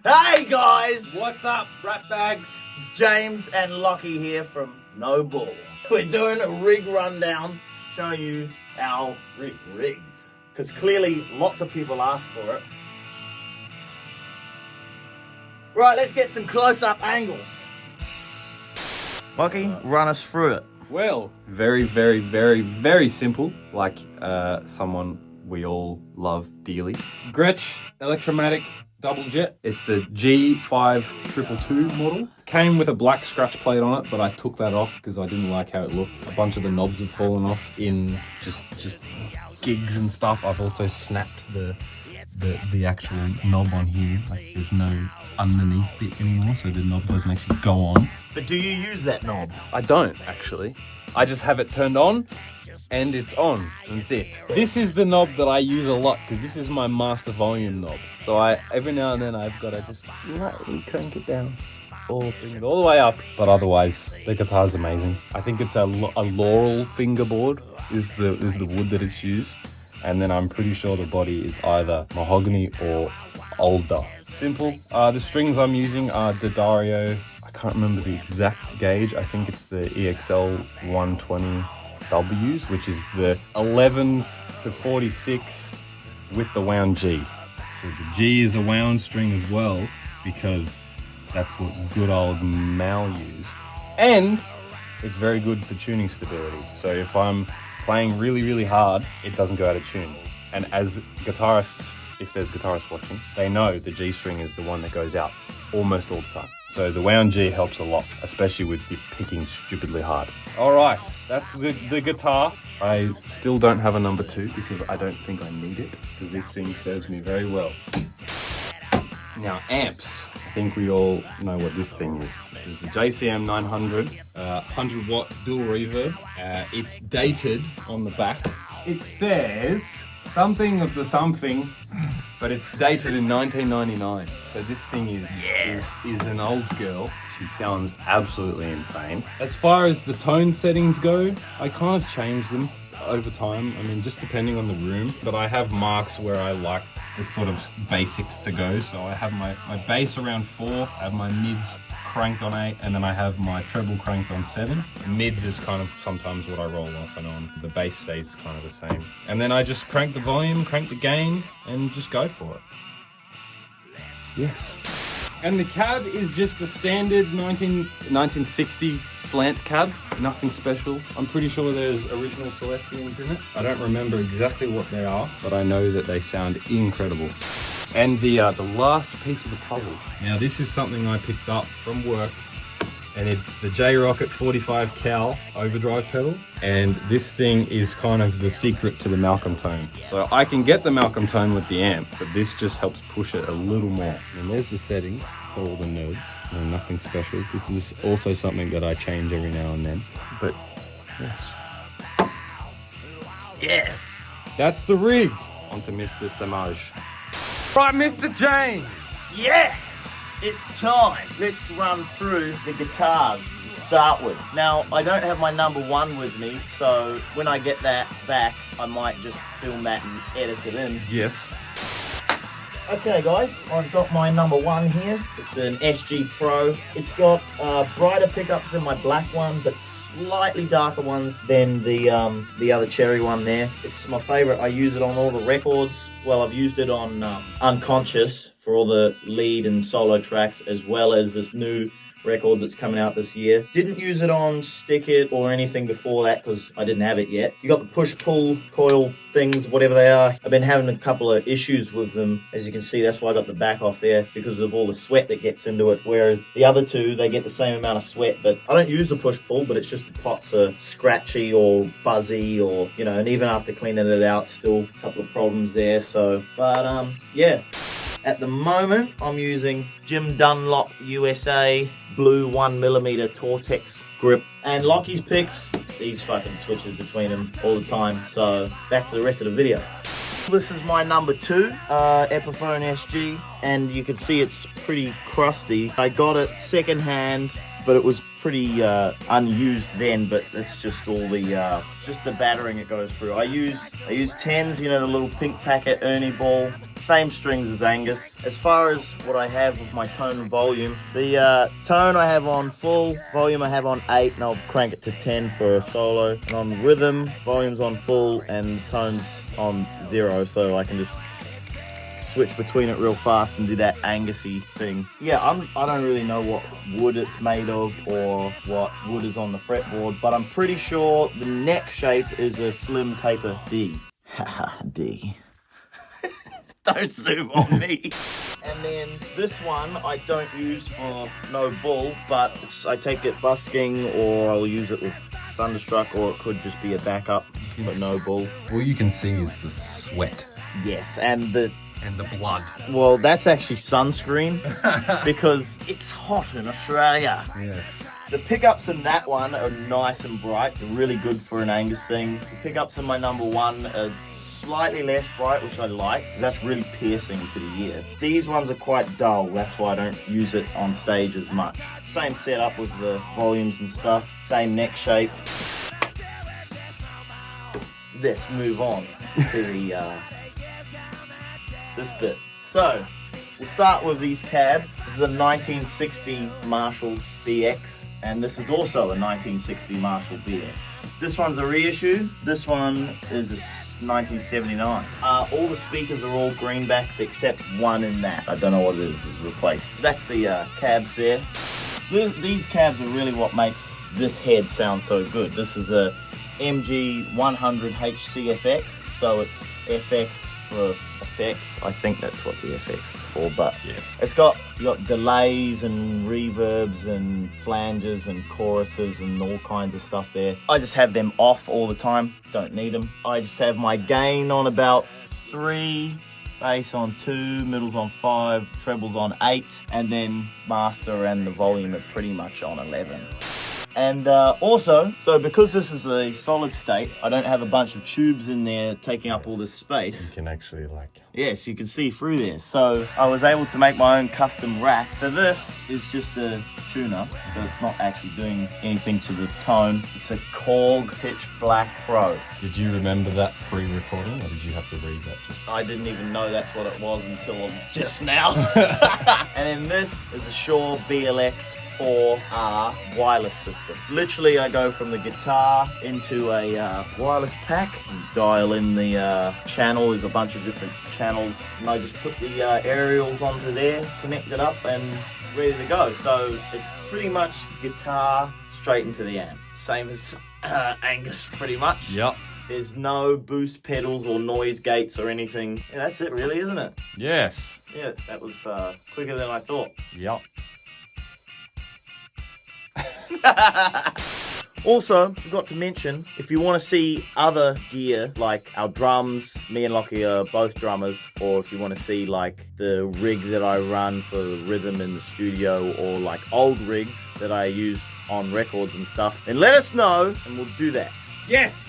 Hey guys! What's up, rat bags? It's James and Lockie here from No Bull. We're doing a rig rundown, showing you our rigs. Because clearly lots of people asked for it. Right, let's get some close-up angles. Lockie, run us through it. Well, very simple. Like someone we all love dearly. Gretsch Electromatic Double Jet. It's the G5222 model. Came with a black scratch plate on it, but I took that off because I didn't like how it looked. A bunch of the knobs had fallen off in just gigs and stuff. I've also snapped the actual knob on here. Like there's no underneath bit anymore, so the knob doesn't actually go on. But do you use that knob? I don't actually. I just have it turned on and it's on, and that's it. This is the knob that I use a lot because this is my master volume knob. So every now and then I've got to just lightly crank it down or bring it all the way up. But otherwise, the guitar's amazing. I think it's a Laurel fingerboard is the wood that it's used. And then I'm pretty sure the body is either mahogany or alder. Simple. The strings I'm using are D'Addario. I can't remember the exact gauge. I think it's the EXL 120Ws, which is the 11s to 46 with the wound G. So the G is a wound string as well because that's what good old Mal used. And it's very good for tuning stability. So if I'm playing really hard, it doesn't go out of tune. And as guitarists, if there's guitarists watching, they know the G string is the one that goes out almost all the time. So the wound G helps a lot, especially with picking stupidly hard. All right, that's the guitar. I still don't have a number 2 because I don't think I need it because this thing serves me very well. Now amps, I think we all know what this thing is. This is the JCM 900, 100 watt dual reverb. It's dated on the back. It says something of the something, but it's dated in 1999. So this thing is an old girl. She sounds absolutely insane. As far as the tone settings go, I kind of change them over time. I mean, just depending on the room, but I have marks where I like the sort of basics to go. So I have my bass around 4, I have my mids cranked on 8, and then I have my treble cranked on 7. Mids is kind of sometimes what I roll off and on. The bass stays kind of the same. And then I just crank the volume, crank the gain, and just go for it. Yes. And the cab is just a standard 1960 slant cab, nothing special. I'm pretty sure there's original Celestians in it. I don't remember exactly what they are, but I know that they sound incredible. And the last piece of the puzzle. Now this is something I picked up from work, and it's the J-Rocket 45 Cal overdrive pedal. And this thing is kind of the secret to the Malcolm tone. So I can get the Malcolm tone with the amp, but this just helps push it a little more. And there's the settings for all the nerds. No, nothing special. This is also something that I change every now and then. But yes. Yes! That's the rig. On to Mr. Samaj. Right, Mr. James. Yes! It's time. Let's run through the guitars to start with. Now, I don't have my number 1 with me, so when I get that back, I might just film that and edit it in. Yes. Okay guys, I've got my number 1 here. It's an SG Pro. It's got brighter pickups than my black one, but slightly darker ones than the other cherry one there. It's my favorite. I use it on all the records. Well, I've used it on Unconscious for all the lead and solo tracks, as well as this new record that's coming out this year. Didn't use it on Stick It or anything before that because I didn't have it yet. You got the push-pull coil things, whatever they are. I've been having a couple of issues with them. As you can see, that's why I got the back off there, because of all the sweat that gets into it. Whereas the other two, they get the same amount of sweat, but I don't use the push-pull, but it's just the pots are scratchy or buzzy, or, you know, and even after cleaning it out, still a couple of problems there. So, but yeah. At the moment, I'm using Jim Dunlop USA blue 1mm Tortex grip. And Lockie's picks, these fucking switches between them all the time. So, back to the rest of the video. This is my number 2, Epiphone SG, and you can see it's pretty crusty. I got it second hand, but it was pretty unused then, but it's just all the battering it goes through. I use 10s, you know, the little pink packet Ernie ball Same strings as Angus. As far as what I have with my tone and volume, the tone I have on full, volume I have on 8, and I'll crank it to 10 for a solo. And on rhythm, volume's on full and tone's on 0, so I can just switch between it real fast and do that Angusy thing. Yeah, I don't really know what wood it's made of or what wood is on the fretboard, but I'm pretty sure the neck shape is a slim taper D. Haha, D. Don't zoom on me. And then this one I don't use for no bull, but I take it busking, or I'll use it with Thunderstruck, or it could just be a backup for no bull. All you can see is the sweat. Yes, and the blood. Well, that's actually sunscreen because it's hot in Australia. Yes. The pickups in that one are nice and bright. They're really good for an Angus thing. The pickups in my number one are slightly less bright, which I like. That's really piercing to the ear. These ones are quite dull. That's why I don't use it on stage as much. Same setup with the volumes and stuff. Same neck shape. Let's move on to the this bit. So, we'll start with these cabs. This is a 1960 Marshall BX, and this is also a 1960 Marshall BX. This one's a reissue. This one is a 1979. All the speakers are all greenbacks except one in that. I don't know what it is replaced. That's the cabs there. These cabs are really what makes this head sound so good. This is a MG 100 HCFX, so it's FX for effects. I think that's what the FX is for, but yes. You got delays and reverbs and flanges and choruses and all kinds of stuff there. I just have them off all the time, don't need them. I just have my gain on about 3, bass on 2, middles on 5, trebles on 8, and then master and the volume are pretty much on 11. And also, so because this is a solid state, I don't have a bunch of tubes in there taking up all this space. You can actually Yes, you can see through there. So I was able to make my own custom rack. So this is just a tuner, so it's not actually doing anything to the tone. It's a Korg Pitch Black Pro. Did you remember that pre-recording, or did you have to read that just? I didn't even know that's what it was until just now. And then this is a Shure BLX 4R wireless system. Literally, I go from the guitar into a wireless pack and dial in the channel. There's a bunch of different channels, and I just put the aerials onto there, connect it up, and ready to go. So it's pretty much guitar straight into the amp. Same as Angus, pretty much. Yep. There's no boost pedals or noise gates or anything. Yeah, that's it really, isn't it? Yes. Yeah, that was quicker than I thought. Yep. Also, forgot to mention, if you want to see other gear, like our drums, me and Lockie are both drummers, or if you want to see like the rig that I run for the rhythm in the studio, or like old rigs that I used on records and stuff, then let us know and we'll do that. Yes.